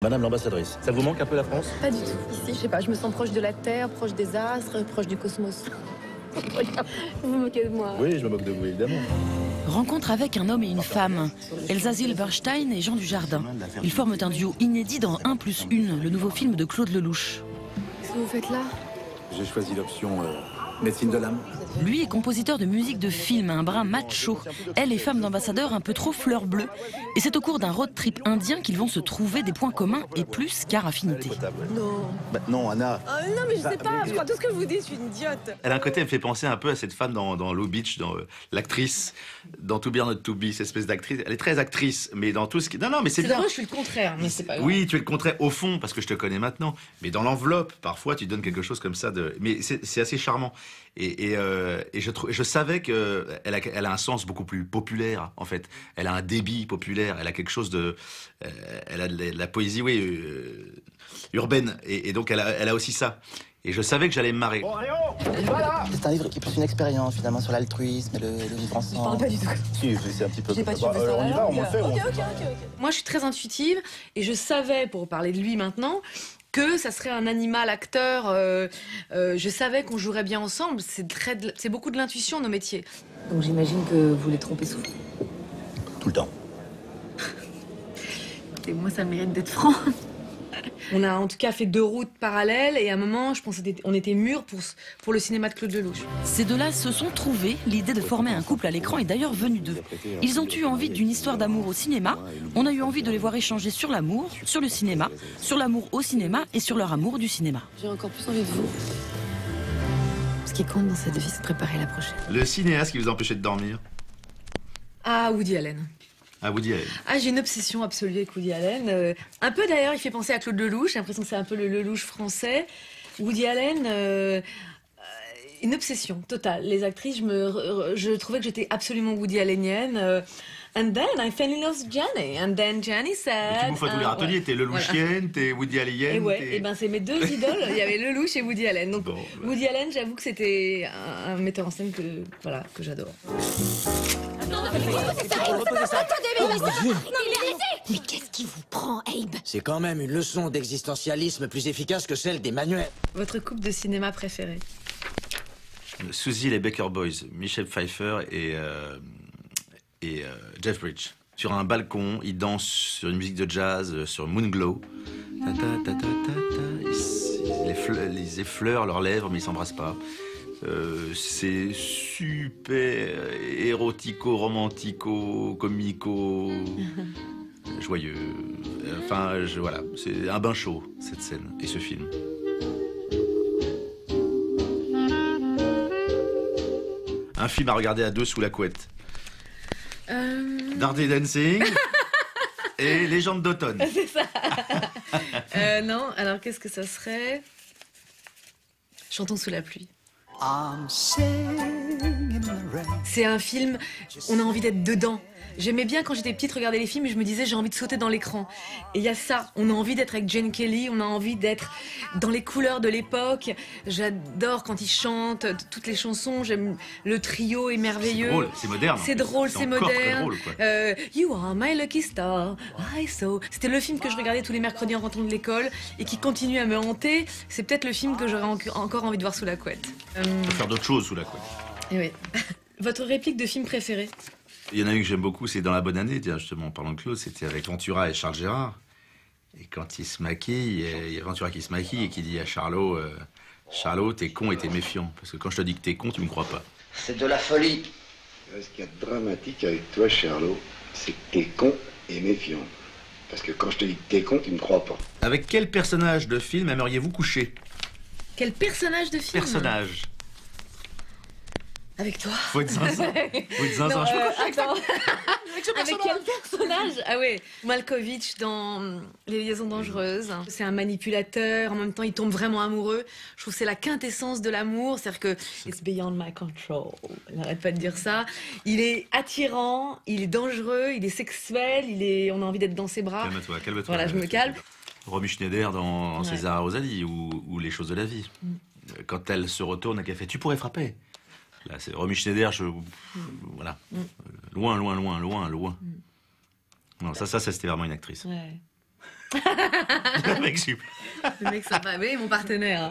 Madame l'ambassadrice, ça vous manque un peu la France? Pas du tout. Ici, je sais pas, je me sens proche de la Terre, proche des astres, proche du cosmos. Vous vous moquez de moi? Oui, je me moque de vous, évidemment. Rencontre avec un homme et une femme. Elsa Zilberstein et Jean Dujardin. Ils forment un duo inédit dans 1+1, le nouveau film de Claude Lelouch. Qu'est-ce que vous faites là? J'ai choisi l'option médecine de l'âme. Lui est compositeur de musique de film, un brin macho. Elle est femme d'ambassadeur un peu trop fleur bleue. Et c'est au cours d'un road trip indien qu'ils vont se trouver des points communs et plus qu'à affinité. Non. Bah, non, Anna. Non, mais je sais pas, je crois tout ce que vous dites, je suis une idiote. Elle a un côté, elle me fait penser un peu à cette femme dans Lou Beach, dans l'actrice, dans To Be or Not To Be, cette espèce d'actrice. Elle est très actrice, mais dans tout ce qui... Non, mais c'est bien. Drôle, je suis le contraire, mais c'est pas grave. Oui, tu es le contraire au fond, parce que je te connais maintenant. Mais dans l'enveloppe, parfois, tu donnes quelque chose comme ça de... Mais c'est assez charmant. Et je savais qu'elle a un sens beaucoup plus populaire, en fait. Elle a un débit populaire, elle a quelque chose de... elle a de la poésie, oui, urbaine. Et donc, elle a aussi ça. Et je savais que j'allais me marrer. C'est un livre qui est plus une expérience, finalement, sur l'altruisme et le vivre ensemble. Je parle pas du tout. Si, c'est un petit peu... J'ai pas Bah, tué ça on y la va, on langue. le fait. Ok. Moi, je suis très intuitive et je savais, pour parler de lui maintenant, que ça serait un animal acteur. Je savais qu'on jouerait bien ensemble. C'est beaucoup de l'intuition, nos métiers. Donc j'imagine que vous les trompez souvent. Tout le temps. Et moi, ça mérite d'être franc. On a en tout cas fait 2 routes parallèles et à un moment, je pense qu'on était mûrs pour le cinéma de Claude Lelouch. Ces deux-là se sont trouvés. L'idée de former un couple à l'écran est d'ailleurs venue d'eux. Ils ont eu envie d'une histoire d'amour au cinéma. On a eu envie de les voir échanger sur l'amour, sur le cinéma, sur l'amour au cinéma et sur leur amour du cinéma. J'ai encore plus envie de vous. Ce qui compte dans cette vie, c'est de préparer la prochaine. Le cinéaste qui vous empêchait de dormir? Ah, Woody Allen. Ah, vous dites. Ah, j'ai une obsession absolue avec Woody Allen. Un peu d'ailleurs, il fait penser à Claude Lelouch. J'ai l'impression que c'est un peu le Lelouch français. Woody Allen, une obsession totale. Les actrices, je trouvais que j'étais absolument Woody Allenienne. And then I fell in love with Jenny. And then Jenny said... Tu bouffes à tous les râteliers, ouais. t'es Lelouchienne, t'es Woody Allen. Et ouais, et ben c'est mes 2 idoles. Il y avait Lelouch et Woody Allen. Donc Bon, bah. Woody Allen, j'avoue que c'était un metteur en scène que j'adore. Mais qu'est-ce qui vous prend, Abe? C'est quand même une leçon d'existentialisme plus efficace que celle d'Emmanuel. Votre couple de cinéma préféré? Suzy, les Baker Boys, Michel Pfeiffer et Jeff Bridges. Sur un balcon, ils dansent sur une musique de jazz, sur Moonglow. Ils effleurent leurs lèvres, mais ils s'embrassent pas. C'est super érotico, romantico, comico, joyeux. Enfin, voilà, c'est un bain chaud, cette scène et ce film. Un film à regarder à 2 sous la couette. Dirty Dancing et Légende d'automne. C'est ça. Non, alors qu'est-ce que ça serait? Chantons sous la pluie. C'est un film, on a envie d'être dedans. J'aimais bien quand j'étais petite regarder les films et je me disais j'ai envie de sauter dans l'écran. Et il y a ça, on a envie d'être avec Gene Kelly, on a envie d'être dans les couleurs de l'époque. J'adore quand ils chantent toutes les chansons, j'aime le trio est merveilleux. C'est drôle, c'est moderne. C'est drôle, c'est encore très moderne. drôle, quoi. You are my lucky star, I saw. C'était le film que je regardais tous les mercredis en rentrant de l'école et qui continue à me hanter. C'est peut-être le film que j'aurais encore envie de voir sous la couette. On peut faire d'autres choses sous la couette. Et oui. Votre réplique de film préféré? Il y en a une que j'aime beaucoup, c'est dans La Bonne Année, tiens, justement, en parlant de Claude, c'était avec Ventura et Charles Gérard. Et quand ils se maquillent, il y a Ventura qui se maquille et qui dit à Charlot, Charlot, t'es con et t'es méfiant. Parce que quand je te dis que t'es con, tu me crois pas. C'est de la folie. Ce qu'il y a de dramatique avec toi, Charlot, c'est que t'es con et méfiant. Parce que quand je te dis que t'es con, tu me crois pas. Avec quel personnage de film aimeriez-vous coucher? Quel personnage de film? Personnage. Avec toi. Faut être zinzin. Faut être zinzin. Non, Je peux coucher avec attends. ce Avec quel personnage? Ah ouais, Malkovich dans Les Liaisons Dangereuses. C'est un manipulateur, en même temps il tombe vraiment amoureux. Je trouve que c'est la quintessence de l'amour, c'est-à-dire que it's beyond my control. Il n'arrête pas de dire ça. Il est attirant, il est dangereux, il est sexuel, on a envie d'être dans ses bras. Calme-toi, calme-toi. Voilà, je me calme. Romy Schneider dans Ouais. César Rosalie ou Les Choses de la vie. Quand elle se retourne et qu'elle fait « Tu pourrais frapper ». Là, c'est Romy Schneider, voilà. Loin. Non, ça, c'était vraiment une actrice. Ouais. Le mec super. Le mec sympa. Oui, mon partenaire.